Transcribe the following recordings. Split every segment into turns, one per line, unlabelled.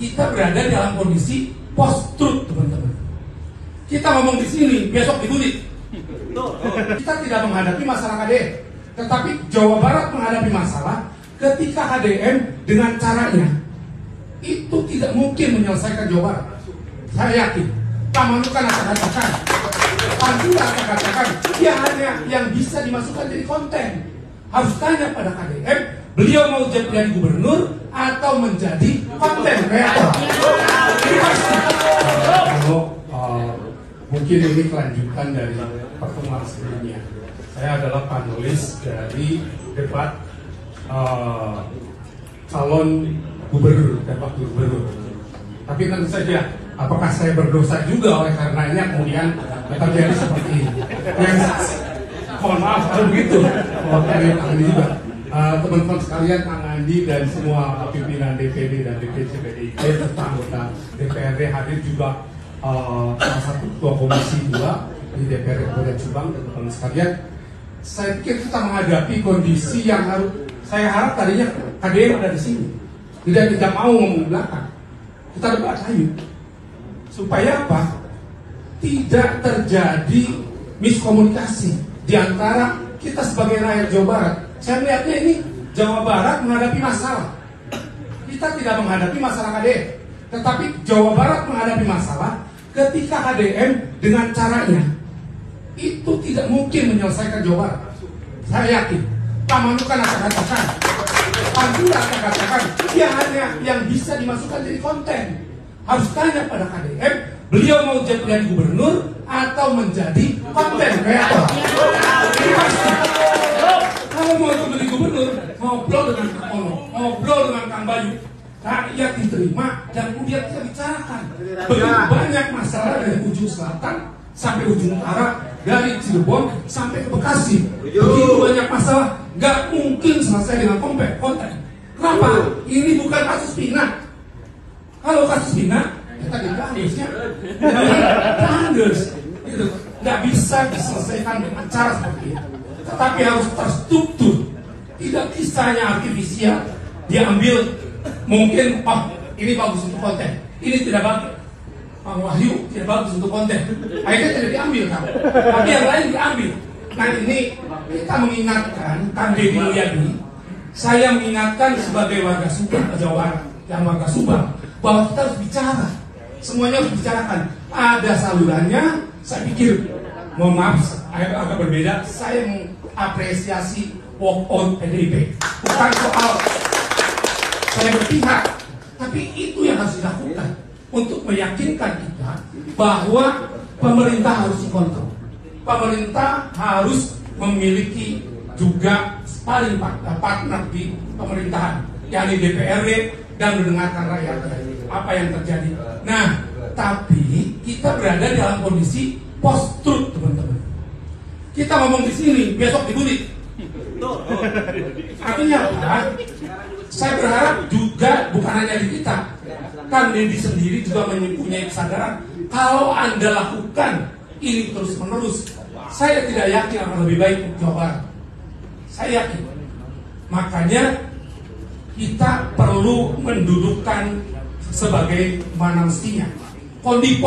kita berada dalam kondisi post truth, teman-teman. Kita ngomong di sini, besok dibully. Kita tidak menghadapi masalah KDM, tetapi Jawa Barat menghadapi masalah ketika KDM dengan caranya itu tidak mungkin menyelesaikan Jawa Barat. Saya yakin Pak Manukan akan katakan, Pantura akan katakan, dia hanya yang bisa dimasukkan jadi konten. Harus tanya pada KDM, beliau mau jadi gubernur atau menjadi konten kreator. Mungkin ini kelanjutan dari pertemuan sebelumnya. Saya adalah panelis dari debat calon gubernur dan wakil gubernur. Tapi tentu saja, apakah saya berdosa juga oleh karenanya kemudian terjadi seperti ini? Mohon maaf kalau begitu. Kalian Andi juga, teman-teman sekalian, Kang Andi dan semua pimpinan DPD dan DPC PDIP serta anggota DPRD hadir juga. Salah satu ketua komisi 2 di DPR Kabupaten Subang dan teman-teman sekalian, saya pikir kita menghadapi kondisi yang harus, saya harap tadinya KDM ada di sini, tidak mau ngomong belakang, kita debat ayo supaya apa? Tidak terjadi miskomunikasi di antara kita sebagai rakyat Jawa Barat. Saya melihatnya ini Jawa Barat menghadapi masalah, kita tidak menghadapi masalah KDM, tetapi Jawa Barat menghadapi masalah ketika KDM dengan caranya itu tidak mungkin menyelesaikan Jawa Barat. Saya yakin Pak Manukan akan katakan, Pantura akan katakan, dia hanya yang bisa dimasukkan jadi konten. Harus tanya pada KDM, beliau mau jadi gubernur atau menjadi konten kreator. Kalau mau jadi gubernur, ngobrol dengan Kang Ono, ngobrol dengan Kang Bayu, rakyat diterima dan kemudian kita bicarakan. Begitu banyak masalah dari ujung selatan sampai ujung utara, dari Cirebon sampai ke Bekasi. Begitu banyak masalah, nggak mungkin selesai dengan konten. Kenapa? Ini bukan kasus Pina. Kalau kasus Pina, kita harusnya gitu. Nggak bisa diselesaikan dengan cara seperti itu. Tetapi harus terstruktur. Tidak bisa hanya artifisial. Dia ambil mungkin, ini bagus untuk konten, ini tidak bagus. Pak Wahyu tidak bagus untuk konten, akhirnya tidak diambil kan? Tapi yang lain diambil. Nah ini kita mengingatkan Kang Deddy Mulyadi, saya mengingatkan sebagai warga Subang, Jawa Barat, yang warga Subang, bahwa kita harus bicara. Semuanya harus dibicarakan. Ada salurannya. Saya pikir, mohon maaf, agak berbeda. Saya mengapresiasi walk on PDIP. Bukan soal saya berpihak, tapi itu yang harus dilakukan untuk meyakinkan kita bahwa pemerintah harus dikontrol. Pemerintah harus memiliki juga sparring partner di pemerintahan, yakni DPRD, dan mendengarkan rakyat apa yang terjadi. Nah, tapi kita berada dalam kondisi post truth, teman-teman. Kita ngomong di sini, besok dibully. Artinya apa? Saya berharap juga bukan hanya di kita, Kang Deddy sendiri juga mempunyai kesadaran. Kalau Anda lakukan ini terus-menerus, saya tidak yakin akan lebih baik untuk Jawa Barat. Saya yakin. Makanya kita perlu mendudukkan sebagai mana mestinya. Kondisi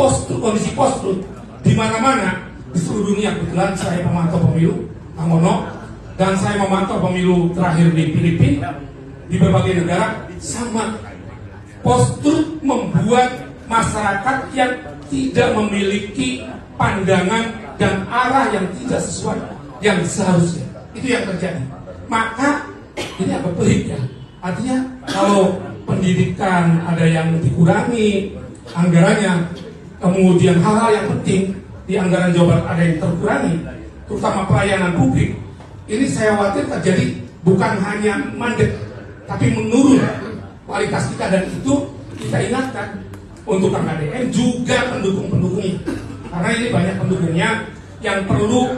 post truth di mana-mana di seluruh dunia. Kebetulan saya memantau pemilu, Kang Ono, dan saya memantau pemilu terakhir di Filipina, di berbagai negara sama. Post-truth membuat masyarakat yang tidak memiliki pandangan dan arah yang tidak sesuai yang seharusnya. Itu yang terjadi. Maka ini agak pelik ya. Artinya kalau pendidikan ada yang dikurangi anggarannya, kemudian hal-hal yang penting di anggaran Jawa Barat ada yang terkurangi, terutama pelayanan publik. Ini saya khawatir terjadi bukan hanya mandek, tapi menurun kualitas kita, dan itu kita ingatkan untuk Kang KDM juga pendukung-pendukungnya, karena ini banyak pendukungnya yang perlu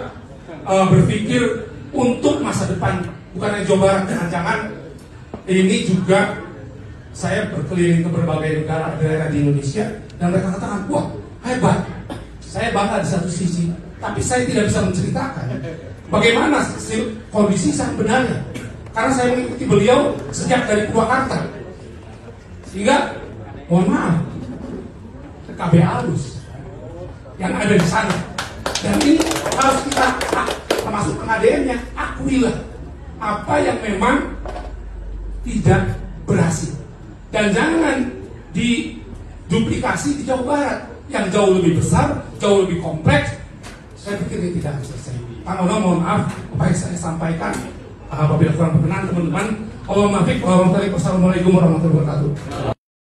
berpikir untuk masa depan, bukan hanya Jawa Barat. Jangan-jangan ini juga saya berkeliling ke berbagai negara daerah di Indonesia dan mereka katakan, wah hebat, saya bangga di satu sisi, tapi saya tidak bisa menceritakan bagaimana kondisi yang sebenarnya, karena saya mengikuti beliau sejak dari Purwakarta, sehingga mohon maaf, KB Alus yang ada di sana. Dan ini harus kita, termasuk pengadaiannya, akuilah apa yang memang tidak berhasil. Dan jangan diduplikasi di Jawa Barat yang jauh lebih besar, jauh lebih kompleks. Saya pikir ini tidak selesai. Pak Ono, mohon maaf apa yang saya sampaikan. Apabila kurang berkenan teman-teman, Assalamualaikum warahmatullahi wabarakatuh.